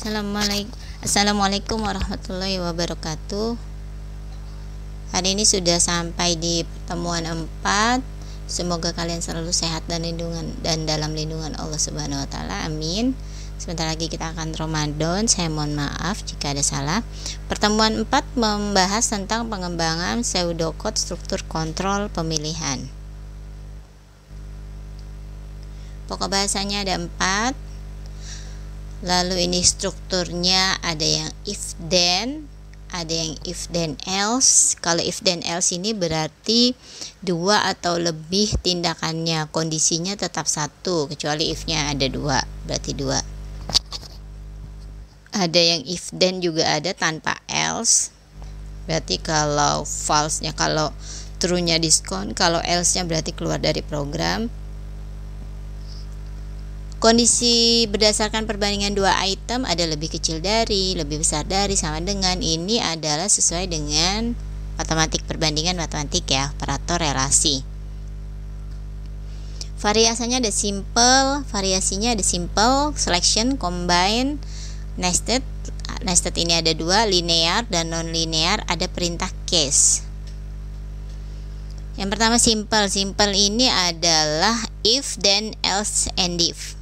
Assalamualaikum warahmatullahi wabarakatuh. Hari ini sudah sampai di pertemuan 4. Semoga kalian selalu sehat dan dalam lindungan Allah Subhanahu wa taala. Amin. Sebentar lagi kita akan Ramadan. Saya mohon maaf jika ada salah. Pertemuan 4 membahas tentang pengembangan pseudocode struktur kontrol pemilihan. Pokok bahasanya ada 4. Lalu ini strukturnya ada yang if then, ada yang if then else. Kalau if then else ini berarti 2 atau lebih tindakannya, kondisinya tetap 1, kecuali if-nya ada 2, berarti 2. Ada yang if then juga ada tanpa else. Berarti kalau false-nya, kalau true-nya diskon, kalau else-nya berarti keluar dari program. Kondisi berdasarkan perbandingan 2 item, ada lebih kecil dari, lebih besar dari, sama dengan. Ini adalah sesuai dengan matematik perbandingan matematik ya, operator relasi. Variasinya ada simple, selection, combine, nested. Nested ini ada 2, linear dan non-linear, ada perintah case. Yang pertama simple. Simple ini adalah if, then, else, and if.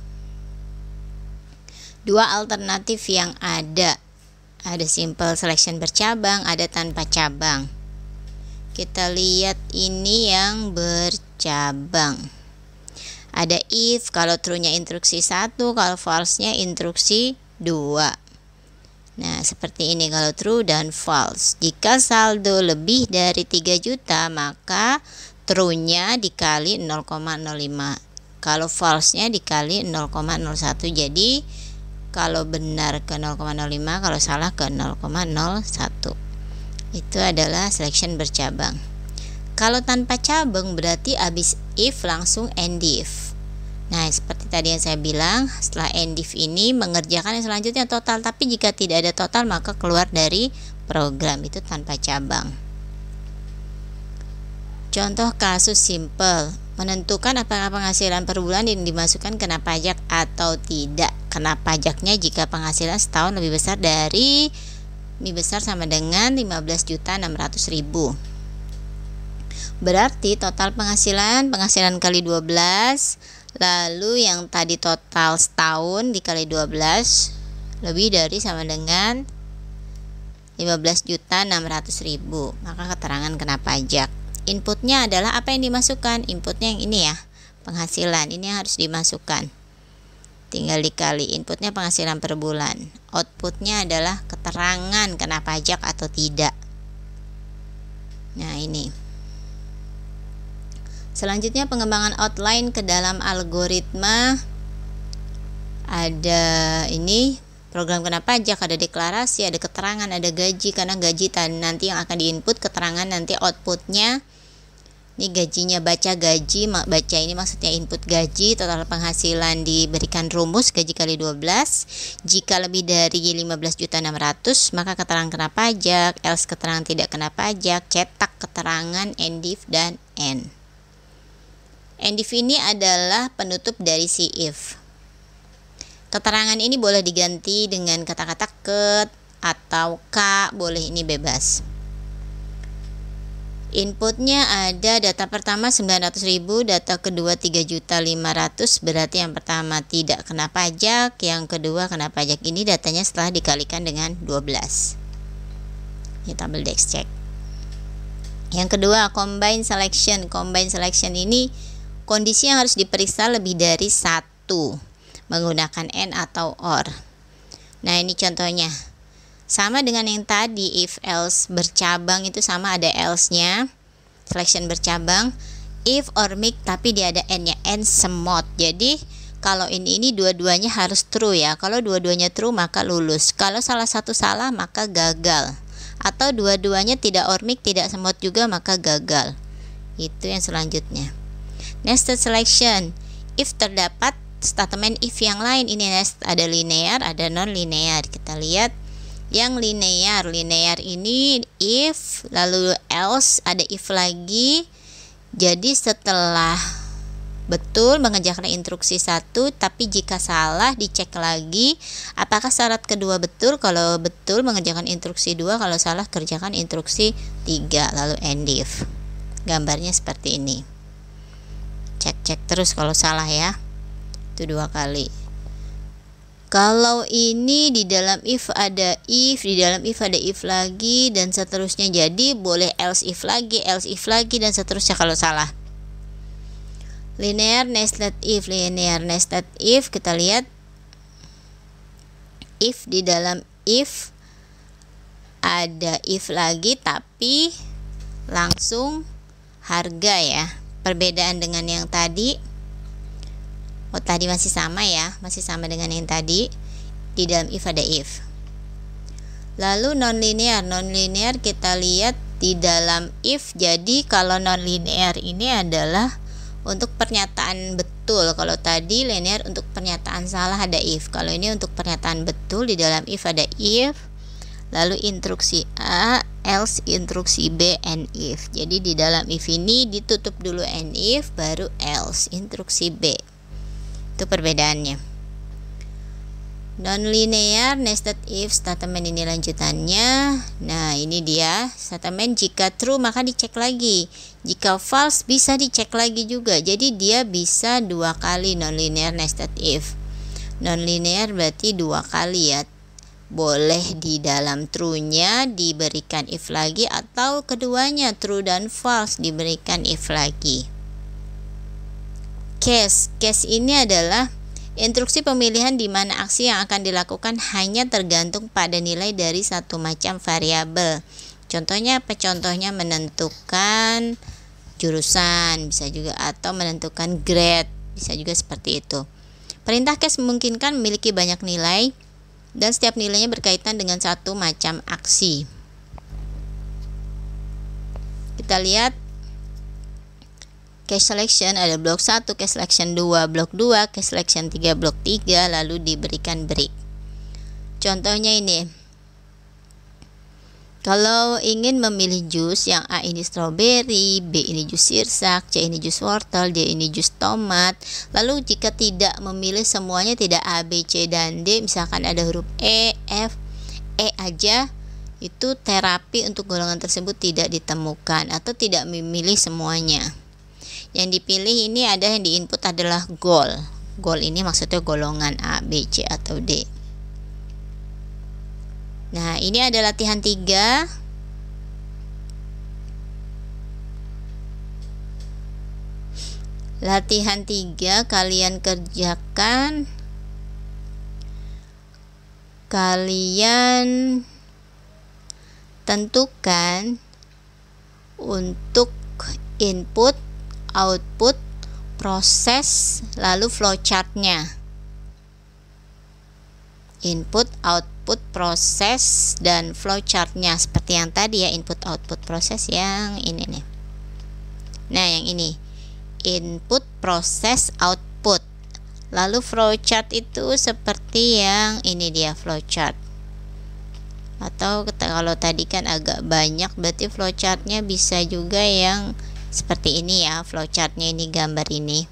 2 alternatif yang ada simple selection bercabang, ada tanpa cabang. Kita lihat ini yang bercabang. Ada if, kalau true-nya instruksi 1, kalau false-nya instruksi 2. Nah, seperti ini kalau true dan false. Jika saldo lebih dari 3 juta, maka true-nya dikali 0,05. Kalau false-nya dikali 0,01. Jadi kalau benar ke 0,05, kalau salah ke 0,01. Itu adalah selection bercabang. Kalau tanpa cabang berarti habis if langsung end if. Nah, seperti tadi yang saya bilang, setelah end if ini mengerjakan yang selanjutnya total, tapi jika tidak ada total maka keluar dari program, itu tanpa cabang. Contoh kasus simple, menentukan apakah penghasilan per bulan yang dimasukkan kena pajak atau tidak. Kena pajaknya jika penghasilan setahun lebih besar sama dengan 15.600.000. Berarti total penghasilan kali 12, lalu yang tadi total setahun dikali 12 lebih dari sama dengan 15.600.000, maka keterangan kena pajak. Inputnya adalah apa yang dimasukkan? Inputnya yang ini ya, penghasilan, ini yang harus dimasukkan. Tinggal dikali, inputnya penghasilan per bulan. Outputnya adalah keterangan kena pajak atau tidak. Nah, ini. Selanjutnya pengembangan outline ke dalam algoritma. Ada ini program kena pajak, ada deklarasi, ada keterangan, ada gaji, karena gaji nanti yang akan diinput, keterangan nanti outputnya. Ini gajinya, baca gaji, baca ini maksudnya input gaji, total penghasilan diberikan rumus gaji kali 12. Jika lebih dari 15.600.000 maka keterangan kena pajak, else keterangan tidak kena pajak, cetak keterangan end if dan end. End if ini adalah penutup dari si if. Keterangan ini boleh diganti dengan kata-kata ket atau k, boleh, ini bebas. Inputnya ada data pertama 900.000, data kedua 3.500.000, berarti yang pertama tidak kena pajak, yang kedua kena pajak. Ini datanya setelah dikalikan dengan 12. Ini tabel dex check. Yang kedua combine selection. Combine selection ini kondisi yang harus diperiksa lebih dari 1 menggunakan and atau or. Nah, ini contohnya. Sama dengan yang tadi, if else bercabang itu sama, ada else-nya, selection bercabang, if or make tapi dia ada and-nya, and semot. Jadi kalau ini dua-duanya harus true ya. Kalau dua-duanya true maka lulus. Kalau salah satu salah maka gagal. Atau dua-duanya tidak or make, tidak semot juga, maka gagal. Itu yang selanjutnya. Nested selection. If terdapat statement if yang lain, ini nest, ada linear, ada non-linear. Kita lihat yang linear ini if, lalu else, ada if lagi. Jadi setelah betul mengerjakan instruksi 1, tapi jika salah dicek lagi apakah syarat kedua betul. Kalau betul mengerjakan instruksi 2, kalau salah kerjakan instruksi 3, lalu end if. Gambarnya seperti ini. Cek terus kalau salah ya. Itu 2 kali. Kalau ini di dalam if ada if, di dalam if ada if lagi, dan seterusnya. Jadi boleh else if lagi, dan seterusnya kalau salah. Linear nested if, kita lihat if di dalam if ada if lagi, tapi langsung harga ya. Perbedaan dengan yang tadi. Oh, tadi masih sama ya, masih sama dengan yang tadi. Di dalam if ada if. Lalu non-linear kita lihat di dalam if. Jadi kalau non-linear ini adalah untuk pernyataan betul. Kalau tadi linear untuk pernyataan salah ada if. Kalau ini untuk pernyataan betul, di dalam if ada if. Lalu instruksi A, else instruksi B, and if. Jadi di dalam if ini ditutup dulu and if, baru else instruksi B. Itu perbedaannya. Non-linear nested if statement ini lanjutannya. Nah, ini dia statement jika true maka dicek lagi, jika false bisa dicek lagi juga. Jadi dia bisa 2 kali non-linear nested if. Non-linear berarti 2 kali ya. Boleh di dalam true-nya diberikan if lagi, atau keduanya true dan false diberikan if lagi. Case ini adalah instruksi pemilihan di mana aksi yang akan dilakukan hanya tergantung pada nilai dari satu macam variabel. Contohnya apa? Contohnya menentukan jurusan, bisa juga, atau menentukan grade, bisa juga seperti itu. Perintah case memungkinkan memiliki banyak nilai dan setiap nilainya berkaitan dengan satu macam aksi. Kita lihat case selection ada blok 1, case selection 2, blok 2, case selection 3, blok 3, lalu diberikan break. Contohnya ini. Kalau ingin memilih jus yang A ini strawberry, B ini jus sirsak, C ini jus wortel, D ini jus tomat. Lalu jika tidak memilih semuanya, tidak A, B, C, dan D, misalkan ada huruf E, F, E aja, itu terapi untuk golongan tersebut tidak ditemukan atau tidak memilih semuanya. Yang dipilih ini ada yang diinput adalah goal. Goal ini maksudnya golongan A, B, C, atau D. Nah, ini ada latihan 3. Latihan 3 kalian kerjakan. Kalian tentukan untuk input, output, proses, lalu flowchartnya. Input, output, proses, dan flowchartnya seperti yang tadi ya, input, output, proses yang ini nih. Nah, yang ini input, proses, output. Lalu flowchart itu seperti yang ini dia flowchart. Atau kalau tadi kan agak banyak, berarti flowchartnya bisa juga yang seperti ini ya, flowchartnya ini, gambar ini.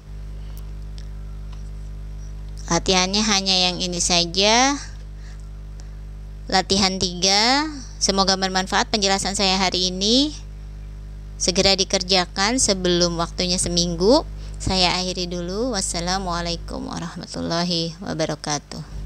Latihannya hanya yang ini saja. Latihan 3. Semoga bermanfaat penjelasan saya hari ini. Segera dikerjakan sebelum waktunya seminggu. Saya akhiri dulu. Wassalamualaikum warahmatullahi wabarakatuh.